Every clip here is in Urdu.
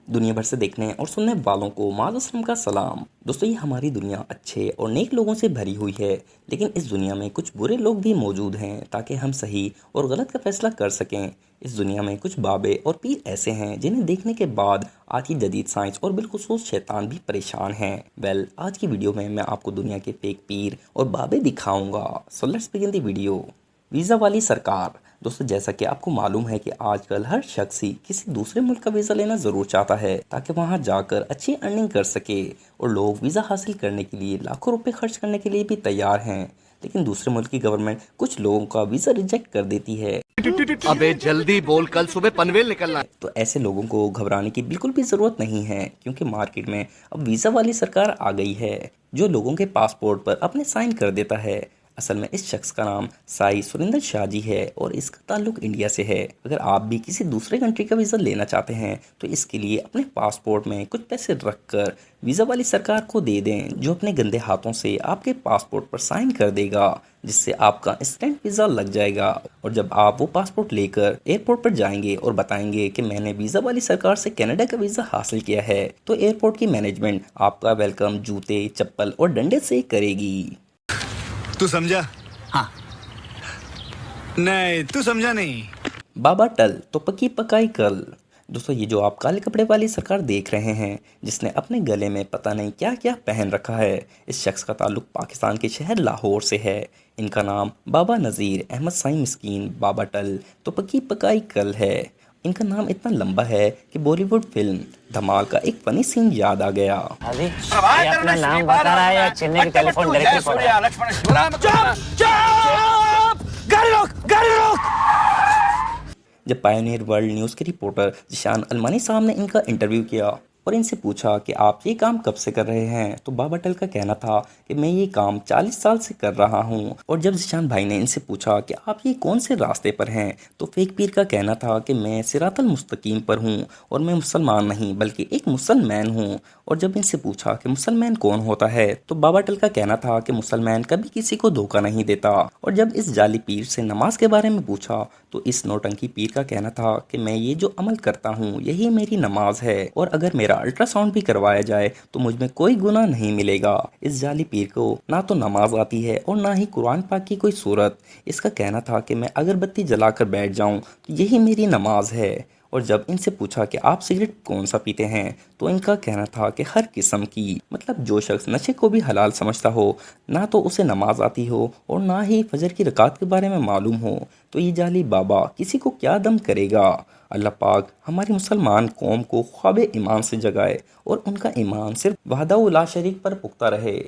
دنیا بھر سے دیکھنے اور سننے والوں کو معاذ السلام کا سلام۔ دوستو، یہ ہماری دنیا اچھے اور نیک لوگوں سے بھری ہوئی ہے، لیکن اس دنیا میں کچھ برے لوگ بھی موجود ہیں تاکہ ہم صحیح اور غلط کا فیصلہ کر سکیں۔ اس دنیا میں کچھ بابے اور پیر ایسے ہیں جنہیں دیکھنے کے بعد آج کی جدید سائنس اور بالخصوص شیطان بھی پریشان ہیں۔ آج کی ویڈیو میں آپ کو دنیا کے فیک پیر اور بابے دکھاؤں گا۔ So let's begin the video. Visa والی سرکار۔ دوستو، جیسا کہ آپ کو معلوم ہے کہ آج کل ہر شخص ہی کسی دوسرے ملک کا ویزا لینا ضرور چاہتا ہے تاکہ وہاں جا کر اچھی ارننگ کر سکے، اور لوگ ویزا حاصل کرنے کے لیے لاکھوں روپے خرچ کرنے کے لیے بھی تیار ہیں، لیکن دوسرے ملک کی گورنمنٹ کچھ لوگوں کا ویزا ریجیکٹ کر دیتی ہے۔ ابے جلدی بول، کل صبح پنویل نکلنا ہے۔ تو ایسے لوگوں کو گھبرانے کی بالکل بھی ضرورت نہیں ہے، کیونکہ مارکیٹ میں اب ویزا والی سرکار آ گئی ہے جو لوگوں کے پاسپورٹ پر اپنے سائن کر دیتا ہے۔ اصل میں اس شخص کا نام سائی سریندر شاہ جی ہے اور اس کا تعلق انڈیا سے ہے۔ اگر آپ بھی کسی دوسرے کنٹری کا ویزا لینا چاہتے ہیں تو اس کے لیے اپنے پاسپورٹ میں کچھ پیسے رکھ کر ویزا والی سرکار کو دے دیں، جو اپنے گندے ہاتھوں سے آپ کے پاسپورٹ پر سائن کر دے گا، جس سے آپ کا انسٹنٹ ویزا لگ جائے گا۔ اور جب آپ وہ پاسپورٹ لے کر ایئرپورٹ پر جائیں گے اور بتائیں گے کہ میں نے ویزا والی سرکار سے کینیڈا کا ویزا حاصل کیا ہے، تو ایئرپورٹ کی مینجمنٹ آپ کا ویلکم جوتے، چپل اور ڈنڈے سے کرے گی۔ تو سمجھا؟ ہاں۔ نہیں تو سمجھا نہیں۔ بابا ٹل تو پکی پکائی کل۔ دوستو، یہ جو آپ کالے کپڑے والی سرکار دیکھ رہے ہیں جس نے اپنے گلے میں پتہ نہیں کیا کیا پہن رکھا ہے، اس شخص کا تعلق پاکستان کے شہر لاہور سے ہے۔ ان کا نام بابا نذیر احمد سائیں مسکین بابا ٹل تو پکی پکائی کل ہے۔ ان کا نام اتنا لمبا ہے کہ بالی ووڈ فلم دھمال کا ایک فنی سین یاد آ گیا۔ ابھی یہ اپنا نام بتا رہا ہے یا چنئی کی ٹیلی فون ڈائریکٹری پڑھ رہا ہے؟ گاڑی روک۔ جب پائونیئر ورلڈ نیوز کے رپورٹر ذیشان المانی صاحب نے ان کا انٹرویو کیا اور ان سے پوچھا کہ آپ یہ کام کب سے کر رہے ہیں، تو بابا ٹل کا کہنا تھا کہ میں یہ کام 40 سال سے کر رہا ہوں۔ اور جب ذیشان بھائی نے ان سے پوچھا کہ آپ یہ کون سے راستے پر ہیں، تو فیک پیر کا کہنا تھا کہ میں صراط المستقیم پر ہوں اور میں مسلمان نہیں بلکہ ایک مسلمان ہوں۔ اور جب ان سے پوچھا کہ مسلمان کون ہوتا ہے، تو بابا ٹل کا کہنا تھا کہ مسلمان کبھی کسی کو دھوکہ نہیں دیتا۔ اور جب اس جعلی پیر سے نماز کے بارے میں پوچھا تو اس نوٹنکی پیر کا کہنا تھا کہ میں یہ جو عمل کرتا ہوں یہی میری نماز ہے، اور اگر میرا الٹرا ساؤنڈ بھی کروایا جائے تو مجھ میں کوئی گناہ نہیں ملے گا۔ اس جعلی پیر کو نہ تو نماز آتی ہے اور نہ ہی قرآن پاک کی کوئی سورت۔ اس کا کہنا تھا کہ میں اگربتی جلا کر بیٹھ جاؤں تو یہی میری نماز ہے۔ اور جب ان سے پوچھا کہ آپ سگریٹ کون سا پیتے ہیں، تو ان کا کہنا تھا کہ ہر قسم کی، مطلب جو شخص نشے کو بھی حلال سمجھتا ہو، نہ تو اسے نماز آتی ہو اور نہ ہی فجر کی رکعت کے بارے میں معلوم ہو، تو یہ جعلی بابا کسی کو کیا دم کرے گا۔ اللہ پاک ہماری مسلمان قوم کو خواب ایمان سے جگائے اور ان کا ایمان صرف وحدہ لا شریک پر پختہ رہے۔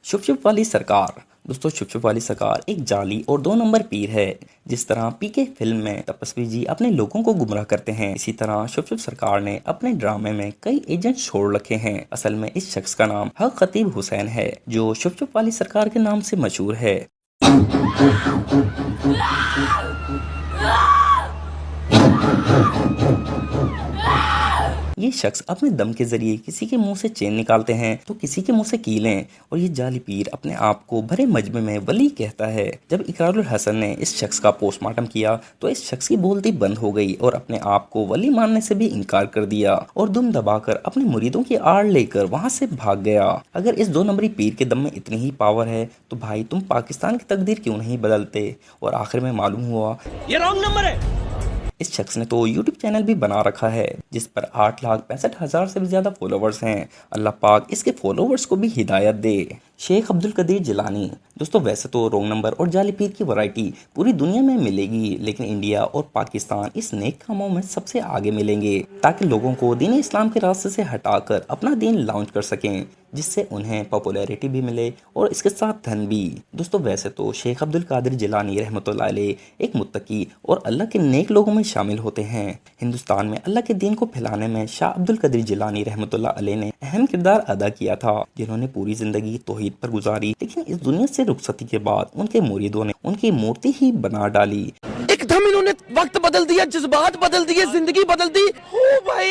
شپ شپ والی سرکار۔ دوستو، شپ شپ والی سرکار ایک جعلی اور 2 نمبر پیر ہے۔ جس طرح پی کے فلم میں تپسوی جی اپنے لوگوں کو گمراہ کرتے ہیں، اسی طرح شپ شپ سرکار نے اپنے ڈرامے میں کئی ایجنٹ چھوڑ رکھے ہیں۔ اصل میں اس شخص کا نام حق خطیب حسین ہے، جو شپ شپ والی سرکار کے نام سے مشہور ہے۔ یہ شخص اپنے دم کے ذریعے کسی کے منہ سے چین نکالتے ہیں تو کسی کے منہ سے کیلیں، اور یہ جعلی پیر اپنے آپ کو بھرے مجمع میں ولی کہتا ہے۔ جب اقرار الحسن نے اس شخص کا پوسٹ مارٹم کیا تو اس شخص کی بولتی بند ہو گئی اور اپنے آپ کو ولی ماننے سے بھی انکار کر دیا، اور دم دبا کر اپنے مریدوں کی آڑ لے کر وہاں سے بھاگ گیا۔ اگر اس 2 نمبری پیر کے دم میں اتنی ہی پاور ہے تو بھائی تم پاکستان کی تقدیر کیوں نہیں بدلتے؟ اور آخر میں معلوم ہوا یہ رانگ نمبر ہے۔ اس شخص نے تو یوٹیوب چینل بھی بنا رکھا ہے جس پر 8,65,000 سے بھی زیادہ فالوورز ہیں۔ اللہ پاک اس کے فالوورز کو بھی ہدایت دے۔ شیخ عبد القدیر جیلانی۔ دوستو، ویسے تو رونگ نمبر اور جعلی پیر کی ورائٹی پوری دنیا میں ملے گی، لیکن انڈیا اور پاکستان اس نیک کاموں میں سب سے آگے ملیں گے تاکہ لوگوں کو دین اسلام کے راستے سے ہٹا کر اپنا دین لانچ کر سکیں، جس سے انہیں پاپولیرٹی بھی ملے اور اس کے ساتھ دھن بھی۔ دوستو، ویسے تو شیخ عبد القادر جیلانی رحمۃ اللہ علیہ ایک متقی اور اللہ کے نیک لوگوں میں شامل ہوتے ہیں۔ ہندوستان میں اللہ کے دین کو پھیلانے میں شاہ عبد القادر جیلانی رحمۃ اللہ علیہ نے اہم کردار ادا کیا تھا، جنہوں نے پوری زندگی توحید پر گزاری، لیکن اس دنیا سے رخصتی کے بعد ان کے مریدوں نے ان کی مورتی ہی بنا ڈالی۔ ایک دم انہوں نے وقت بدل دیا، جذبات بدل دیے، زندگی بدل دی۔ او بھائی